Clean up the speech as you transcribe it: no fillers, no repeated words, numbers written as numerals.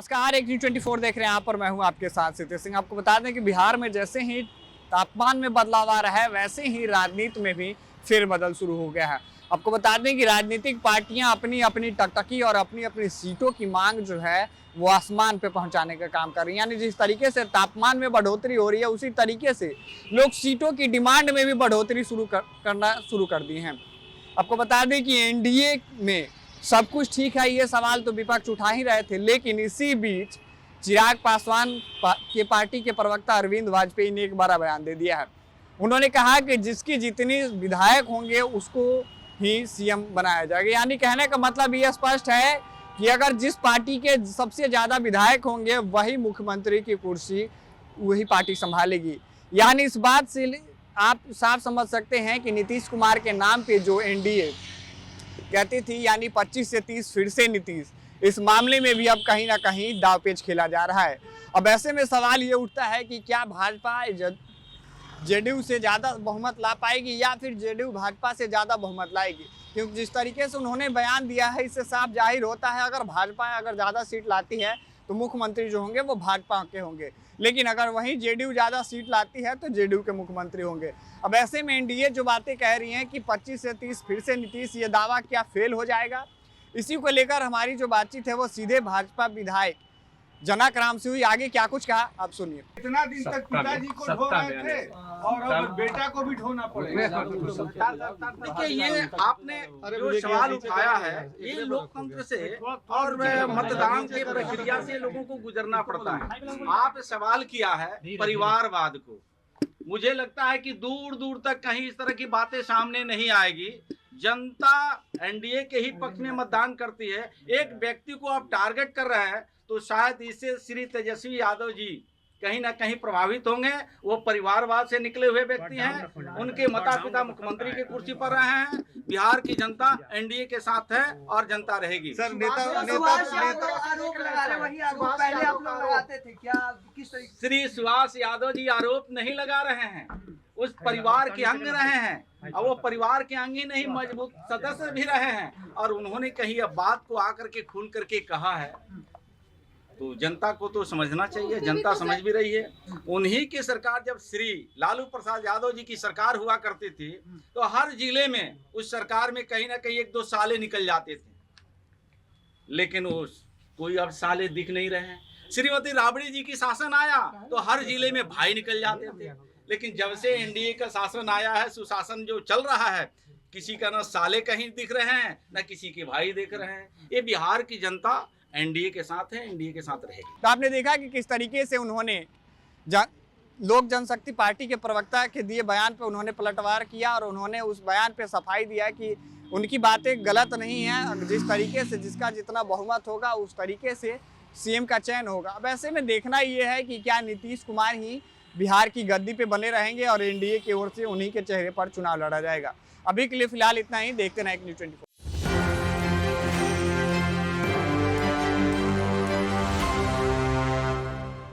नमस्कार, एक न्यूज़ 24 देख रहे हैं आप, पर मैं हूं आपके साथ सिद्धि सिंह। आपको बता दें कि बिहार में जैसे ही तापमान में बदलाव आ रहा है, वैसे ही राजनीति में भी फेरबदल शुरू हो गया है। आपको बता दें कि राजनीतिक पार्टियां अपनी अपनी टकटकी और अपनी अपनी सीटों की मांग जो है वो आसमान पे पहुंचाने का काम कर रही है। यानी जिस तरीके से तापमान में बढ़ोतरी हो रही है, उसी तरीके से लोग सीटों की डिमांड में भी बढ़ोतरी करना शुरू कर दी है। आपको बता दें कि एनडीए में सब कुछ ठीक है, ये सवाल तो विपक्ष उठा ही रहे थे, लेकिन इसी बीच चिराग पासवान के पार्टी के प्रवक्ता अरविंद वाजपेयी ने एक बड़ा बयान दे दिया है। उन्होंने कहा कि जिसकी जितनी विधायक होंगे उसको ही सीएम बनाया जाएगा। यानी कहने का मतलब ये स्पष्ट है कि अगर जिस पार्टी के सबसे ज़्यादा विधायक होंगे वही मुख्यमंत्री की कुर्सी वही पार्टी संभालेगी। यानी इस बात से आप साफ समझ सकते हैं कि नीतीश कुमार के नाम पे जो एनडीए कहती थी, यानी 25 से 30 फिर से नीतीश, इस मामले में भी अब कहीं ना कहीं दावपेच खेला जा रहा है। अब ऐसे में सवाल ये उठता है कि क्या भाजपा जेडीयू से ज़्यादा बहुमत ला पाएगी या फिर जेडीयू भाजपा से ज़्यादा बहुमत लाएगी, क्योंकि जिस तरीके से उन्होंने बयान दिया है इससे साफ जाहिर होता है अगर भाजपा ज़्यादा सीट लाती है तो मुख्यमंत्री जो होंगे वो भाजपा के होंगे, लेकिन अगर वहीं जेडीयू ज़्यादा सीट लाती है तो जेडीयू के मुख्यमंत्री होंगे। अब ऐसे में एनडीए जो बातें कह रही हैं कि 25 से 30 फिर से नीतीश, ये दावा क्या फेल हो जाएगा? इसी को लेकर हमारी जो बातचीत है वो सीधे भाजपा विधायक जनक राम से हुई। आगे क्या कुछ कहा आप सुनिए। इतना दिन तक पिताजी को ढो रहे थे और अब बेटा को भी ढोना पड़ेगा। देखिए, ये आपने जो सवाल उठाया है ये लोकतंत्र से और मतदान की प्रक्रिया से लोगों को गुजरना पड़ता है। आप सवाल किया है परिवारवाद को, मुझे लगता है कि दूर दूर तक कहीं इस तरह की बातें सामने नहीं आएगी। जनता एनडीए के ही पक्ष में मतदान करती है। एक व्यक्ति को आप टारगेट कर रहे हैं तो शायद इससे श्री तेजस्वी यादव जी कहीं ना कहीं प्रभावित होंगे। वो परिवारवाद से निकले हुए व्यक्ति हैं, उनके माता पिता मुख्यमंत्री की कुर्सी पर रहे हैं। बिहार की जनता एनडीए के साथ है और जनता रहेगी। सर, श्री सुभाष यादव जी आरोप नहीं लगा रहे हैं, उस परिवार के अंग रहे हैं और वो परिवार के अंग ही नहीं मजबूत सदस्य भी रहे हैं। और उन्होंने कहीं अब बात को आकर के खुल करके कहा है तो जनता को तो समझना चाहिए, जनता समझ भी रही है। उन्हीं की सरकार, जब श्री लालू प्रसाद यादव जी की सरकार हुआ करती थी तो हर जिले में उस सरकार में कहीं ना कहीं 1-2 साले निकल जाते थे, लेकिन वो कोई अब साले दिख नहीं रहे हैं। श्रीमती राबड़ी जी की शासन आया तो हर जिले में भाई निकल जाते थे, लेकिन जब से एनडीए का शासन आया है, सुशासन जो चल रहा है, किसी का ना साले कहीं दिख रहे हैं ना किसी के भाई दिख रहे हैं। ये बिहार की जनता एनडीए के साथ है, एनडीए के साथ रहेगी। तो आपने देखा कि किस तरीके से उन्होंने लोक जनशक्ति पार्टी के प्रवक्ता के दिए बयान पे उन्होंने पलटवार किया और उन्होंने उस बयान पे सफाई दिया कि उनकी बातें गलत नहीं हैं। जिस तरीके से जिसका जितना बहुमत होगा उस तरीके से सीएम का चयन होगा। अब ऐसे में देखना ये है कि क्या नीतीश कुमार ही बिहार की गद्दी पे बने रहेंगे और एनडीए की ओर से उन्हीं के चेहरे पर चुनाव लड़ा जाएगा। अभी के लिए फिलहाल इतना ही। देखते रहें न्यूज़ 24।